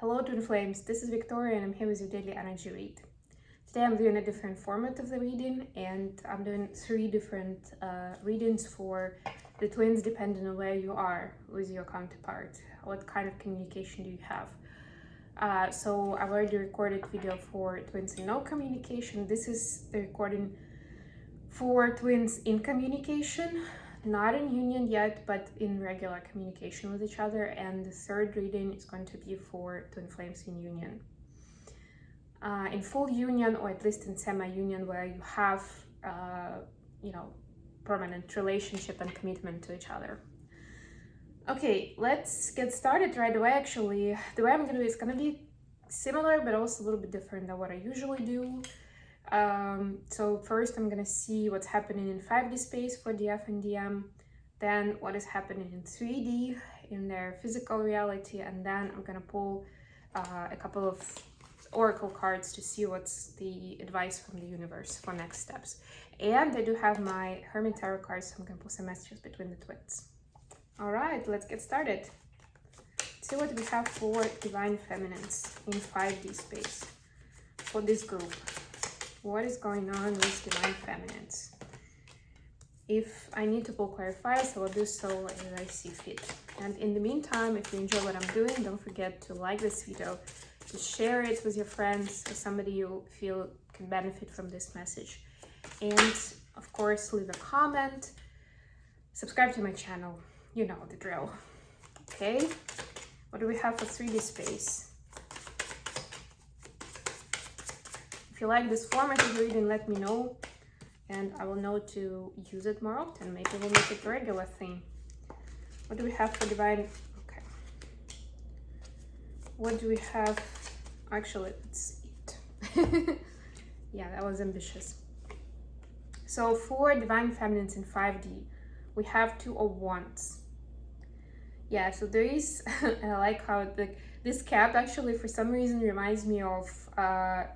Hello Twin Flames, this is Victoria and I'm here with your daily energy read. Today I'm doing a different format of the reading and I'm doing 3 different readings for the twins depending on where you are with your counterpart. What kind of communication do you have? So I've already recorded video for twins in no communication. This is the recording for twins in communication. Not in union yet, but in regular communication with each other. And the third reading is going to be for twin flames in union. In full union, or at least in semi-union, where you have, permanent relationship and commitment to each other. Okay, let's get started right away. Actually, the way I'm gonna do it is gonna be similar, but also a little bit different than what I usually do. So first I'm gonna see what's happening in 5D space for DF and DM, then what is happening in 3D in their physical reality, and then I'm gonna pull a couple of oracle cards to see what's the advice from the universe for next steps. And I do have my Hermit Tarot cards, so I'm gonna pull some messages between the twins. All right, let's get started. Let's see what we have for divine feminines in 5D space for this group. What is going on with divine feminines? If I need to pull clarifiers, I will do so as I see fit. And in the meantime, if you enjoy what I'm doing, don't forget to like this video, to share it with your friends or somebody you feel can benefit from this message. And of course, leave a comment, subscribe to my channel, you know the drill. Okay, what do we have for 3D space? If you like this format of reading, let me know and I will know to use it more often. Maybe we'll make it a regular thing. What do we have for divine? Okay. What do we have? Actually, let's eat. Yeah, that was ambitious. So for divine feminines in 5D, we have 2 of Wands. Yeah, so there is, and I like how this cap actually for some reason reminds me of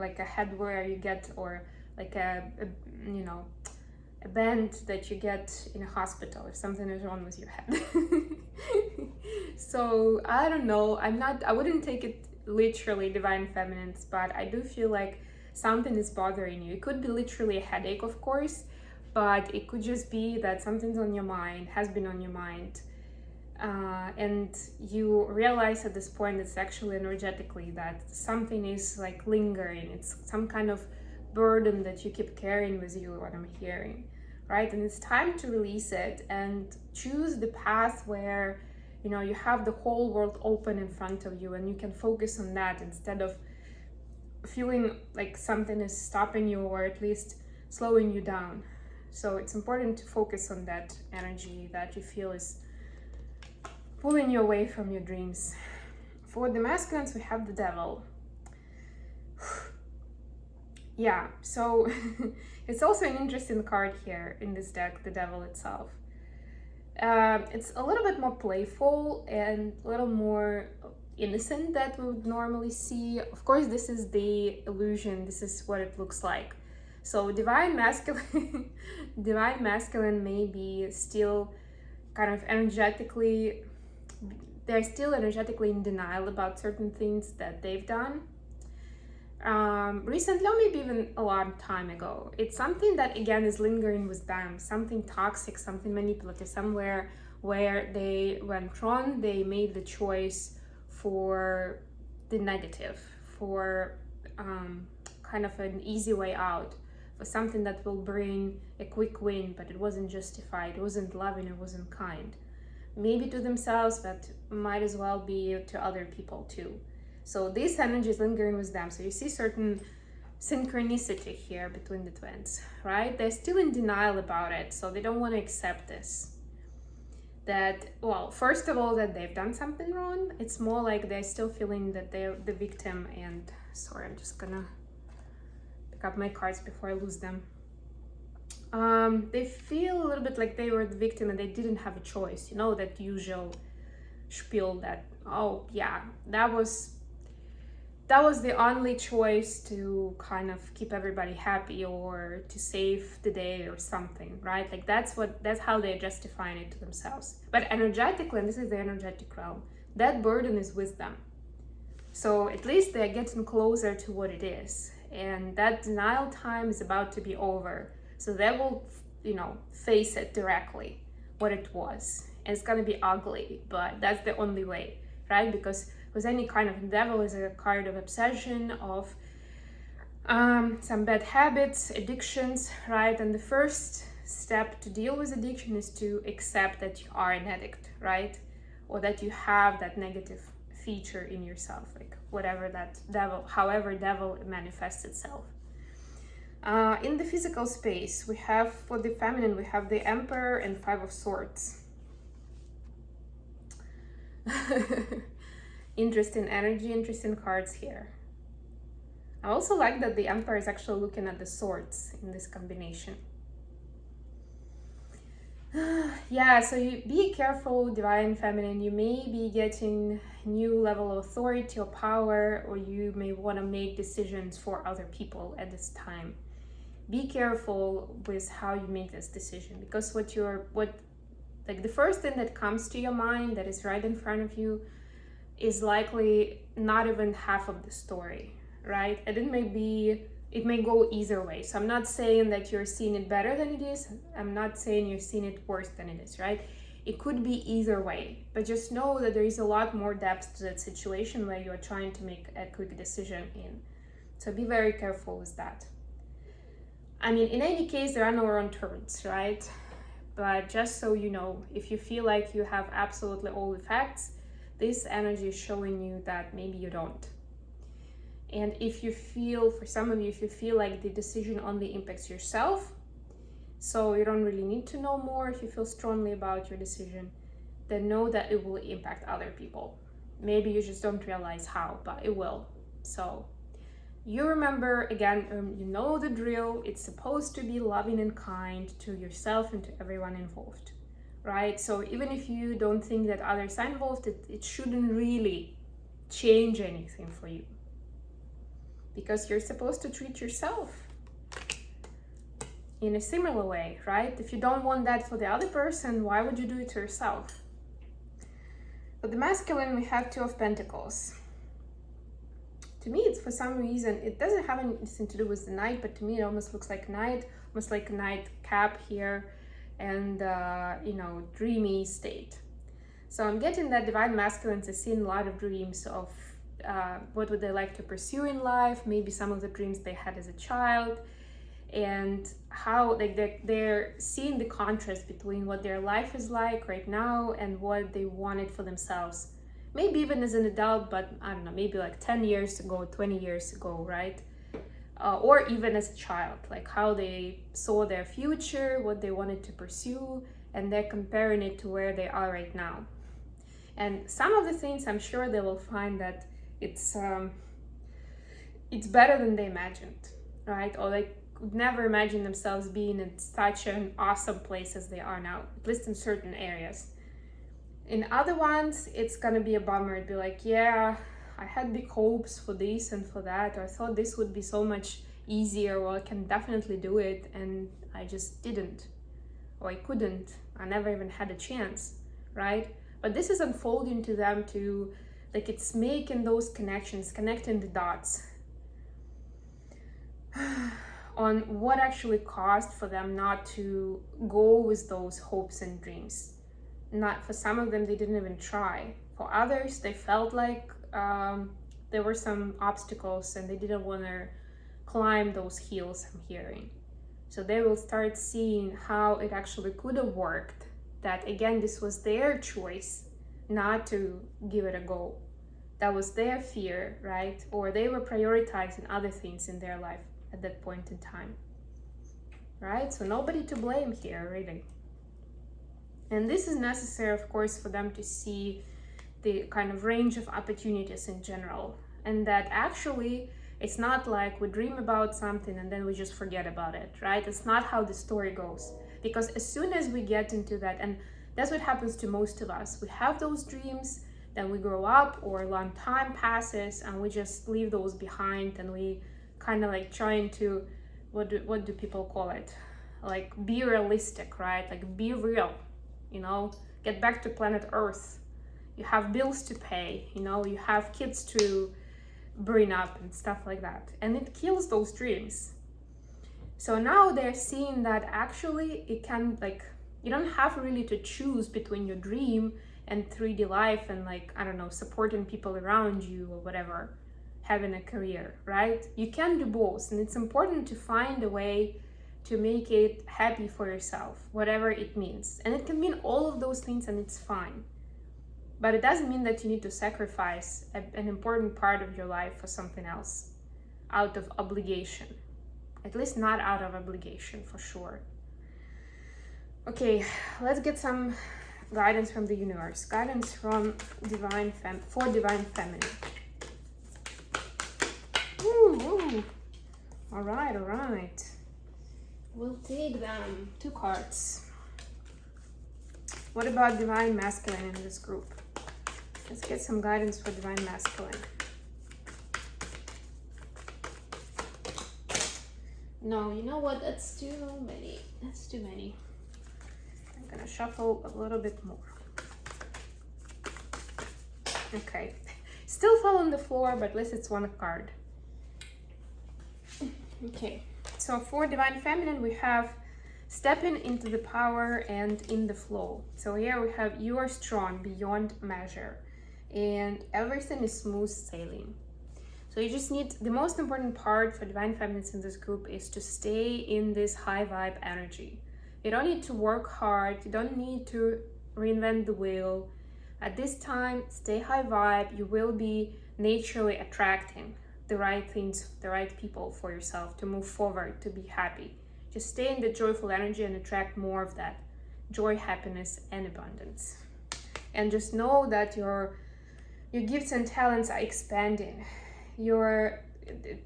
like a headwear you get, or like a band that you get in a hospital if something is wrong with your head. So I don't know, I wouldn't take it literally divine feminines, but I do feel like something is bothering you. It could be literally a headache, of course, but it could just be that something's on your mind, has been on your mind. And you realize at this point it's actually energetically that something is like lingering. It's some kind of burden that you keep carrying with you, what I'm hearing, right? And it's time to release it and choose the path where you have the whole world open in front of you and you can focus on that instead of feeling like something is stopping you or at least slowing you down. So it's important to focus on that energy that you feel is pulling you away from your dreams. For the masculines, we have the Devil. Yeah, so it's also an interesting card here in this deck, the Devil itself. It's a little bit more playful and a little more innocent than we would normally see. Of course, this is the illusion. This is what it looks like. So divine masculine, divine masculine may be still kind of energetically, they're still energetically in denial about certain things that they've done recently, or maybe even a long time ago. It's something that again is lingering with them, something toxic, something manipulative, somewhere where they went wrong. They made the choice for the negative, for kind of an easy way out, for something that will bring a quick win, but it wasn't justified, it wasn't loving, it wasn't kind. Maybe to themselves, but might as well be to other people too. So this energy is lingering with them. So you see certain synchronicity here between the twins, right? They're still in denial about it, so they don't want to accept this. That, well, first of all, that they've done something wrong. It's more like they're still feeling that they're the victim. And sorry, I'm just gonna pick up my cards before I lose them. They feel a little bit like they were the victim and they didn't have a choice. You know, that usual spiel that, oh yeah, that was the only choice to kind of keep everybody happy or to save the day or something, right? Like that's how they're justifying it to themselves. But energetically, and this is the energetic realm, that burden is with them. So at least they're getting closer to what it is. And that denial time is about to be over. So they will, face it directly, what it was. And it's going to be ugly, but that's the only way, right? Because with any kind of devil is a card of obsession, of some bad habits, addictions, right? And the first step to deal with addiction is to accept that you are an addict, right? Or that you have that negative feature in yourself, like whatever that devil, however devil manifests itself. In the physical space, we have, for the feminine, we have the Emperor and Five of Swords. Interesting energy, interesting cards here. I also like that the Emperor is actually looking at the swords in this combination. Yeah, so you be careful, Divine Feminine. You may be getting new level of authority or power, or you may want to make decisions for other people at this time. Be careful with how you make this decision, because the first thing that comes to your mind that is right in front of you is likely not even half of the story, right? And it may go either way. So I'm not saying that you're seeing it better than it is. I'm not saying you're seeing it worse than it is, right? It could be either way, but just know that there is a lot more depth to that situation where you're trying to make a quick decision in. So be very careful with that. I mean, in any case, there are no wrong turns, right? But just so you know, if you feel like you have absolutely all the facts, this energy is showing you that maybe you don't. And if you feel, for some of you, if you feel like the decision only impacts yourself, so you don't really need to know more, if you feel strongly about your decision, then know that it will impact other people. Maybe you just don't realize how, but it will. So you remember, again, you know the drill. It's supposed to be loving and kind to yourself and to everyone involved, right? So even if you don't think that others are involved, it shouldn't really change anything for you, because you're supposed to treat yourself in a similar way, right? If you don't want that for the other person, why would you do it to yourself? For the masculine, we have Two of Pentacles. To me, it's for some reason, it doesn't have anything to do with the Knight, but to me, it almost looks like Knight, almost like a Knight cap here, and, dreamy state. So I'm getting that Divine Masculines is seeing a lot of dreams of what would they like to pursue in life, maybe some of the dreams they had as a child, and how they're seeing the contrast between what their life is like right now and what they wanted for themselves. Maybe even as an adult, but I don't know, maybe like 10 years ago, 20 years ago, right? Or even as a child, like how they saw their future, what they wanted to pursue, and they're comparing it to where they are right now. And some of the things, I'm sure they will find that it's better than they imagined, right? Or they could never imagine themselves being in such an awesome place as they are now, at least in certain areas. In other ones, it's gonna be a bummer. It'd be like, yeah, I had big hopes for this and for that, or I thought this would be so much easier, or I can definitely do it, and I just didn't, or I couldn't. I never even had a chance, right? But this is unfolding to them to, like, it's making those connections, connecting the dots on what actually caused for them not to go with those hopes and dreams. Not for some of them, they didn't even try. For others, they felt like there were some obstacles and they didn't want to climb those hills, I'm hearing. So they will start seeing how it actually could have worked, that again, this was their choice not to give it a go. That was their fear, right? Or they were prioritizing other things in their life at that point in time, right? So nobody to blame here, really. And this is necessary, of course, for them to see the kind of range of opportunities in general. And that actually, it's not like we dream about something and then we just forget about it, right? It's not how the story goes. Because as soon as we get into that, and that's what happens to most of us, we have those dreams, then we grow up, or a long time passes, and we just leave those behind, and we kind of like trying to, what do people call it? Like, be realistic, right? Like, be real. Get back to planet Earth. You have bills to pay, you have kids to bring up and stuff like that. And it kills those dreams. So now they're seeing that actually it can, like, you don't have really to choose between your dream and 3D life and, like, I don't know, supporting people around you or whatever, having a career, right? You can do both, and it's important to find a way to make it happy for yourself, whatever it means. And it can mean all of those things, and it's fine. But it doesn't mean that you need to sacrifice an important part of your life for something else out of obligation. At least not out of obligation, for sure. Okay, let's get some guidance from the universe. Guidance from Divine Feminine. Ooh. All right. We'll take them. 2 cards. What about Divine Masculine in this group? Let's get some guidance for Divine Masculine. No, you know what? That's too many. I'm gonna shuffle a little bit more. Okay. Still fell on the floor, but at least it's one card. Okay. So for Divine Feminine, we have stepping into the power and in the flow. So here we have you are strong beyond measure and everything is smooth sailing. So you just need, the most important part for Divine Feminines in this group is to stay in this high vibe energy. You don't need to work hard. You don't need to reinvent the wheel. At this time, stay high vibe. You will be naturally attracting the right things, the right people for yourself to move forward, to be happy. Just stay in the joyful energy and attract more of that joy, happiness, and abundance. And just know that your gifts and talents are expanding. Your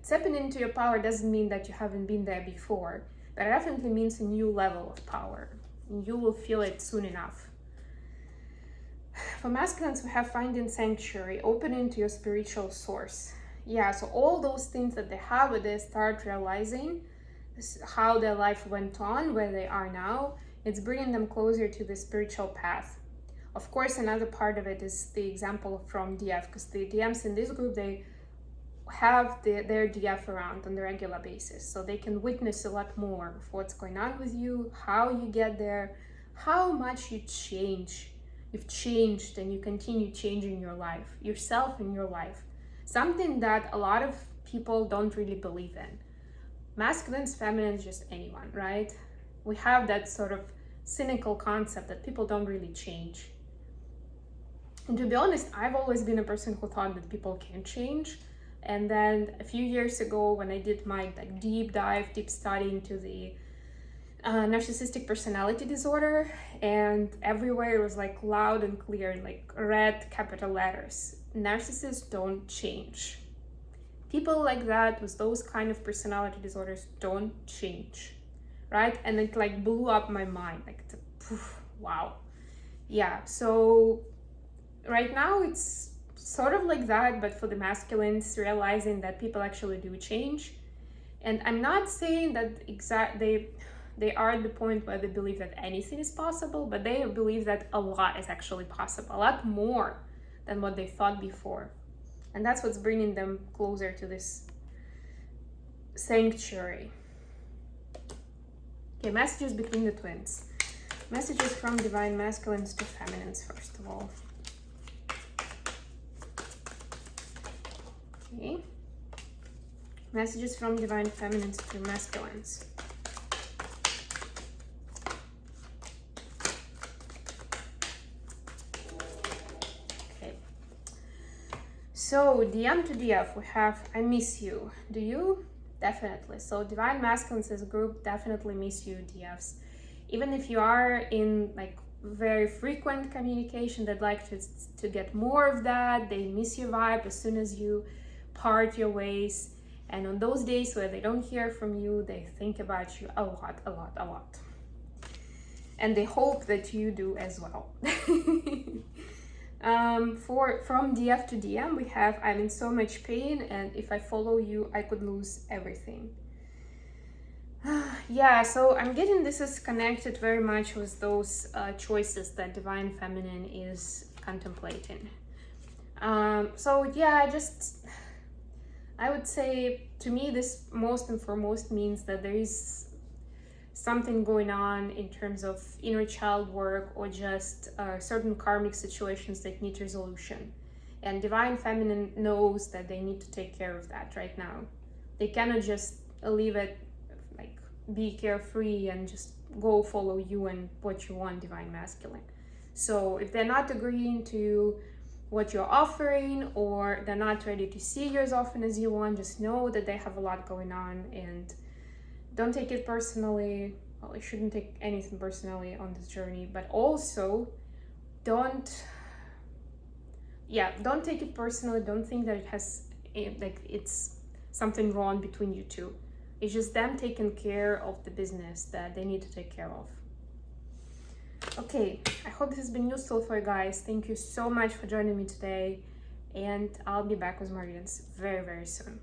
stepping into your power doesn't mean that you haven't been there before, but it definitely means a new level of power. You will feel it soon enough. For masculines, we have finding sanctuary, opening to your spiritual source. Yeah, so all those things that they have, when they start realizing how their life went on, where they are now, it's bringing them closer to the spiritual path. Of course, another part of it is the example from DF, because the DMs in this group, they have their DF around on a regular basis, so they can witness a lot more of what's going on with you, how you get there, how much you change. You've changed and you continue changing your life, yourself and your life. Something that a lot of people don't really believe in. Masculines, feminines, just anyone, right? We have that sort of cynical concept that people don't really change. And to be honest, I've always been a person who thought that people can change. And then a few years ago, when I did my deep study into the narcissistic personality disorder, and everywhere it was loud and clear in red capital letters: narcissists don't change. People like that with those kind of personality disorders don't change, right? And it blew up my mind, wow. Yeah, so right now it's sort of like that, but for the masculines, realizing that people actually do change. And I'm not saying that they are at the point where they believe that anything is possible, but they believe that a lot is actually possible, a lot more than what they thought before. And that's what's bringing them closer to this sanctuary. Okay, messages between the twins. Messages from Divine Masculines to Feminines, first of all. Okay. Messages from Divine Feminines to Masculines. Okay. So, DM to DF, we have I miss you. Do you? Definitely. So, Divine Masculines as a group definitely miss you, DFs. Even if you are in very frequent communication, they'd like to get more of that. They miss your vibe as soon as you part your ways, and on those days where they don't hear from you, they think about you a lot, and they hope that you do as well. From DF to DM, we have I'm in so much pain, and if I follow you, I could lose everything. Yeah, so I'm getting this is connected very much with those choices that Divine Feminine is contemplating. So yeah, just I would say, to me, this most and foremost means that there is something going on in terms of inner child work, or just certain karmic situations that need resolution. And Divine Feminine knows that they need to take care of that right now. They cannot just leave it, like, be carefree and just go follow you and what you want, Divine Masculine. So if they're not agreeing to what you're offering, or they're not ready to see you as often as you want, just know that they have a lot going on, and don't take it personally. Well, you shouldn't take anything personally on this journey, but also don't take it personally. Don't think that it has, like, it's something wrong between you two. It's just them taking care of the business that they need to take care of. Okay, I hope this has been useful for you guys. Thank you so much for joining me today, and I'll be back with more readings very, very soon.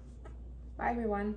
Bye, everyone.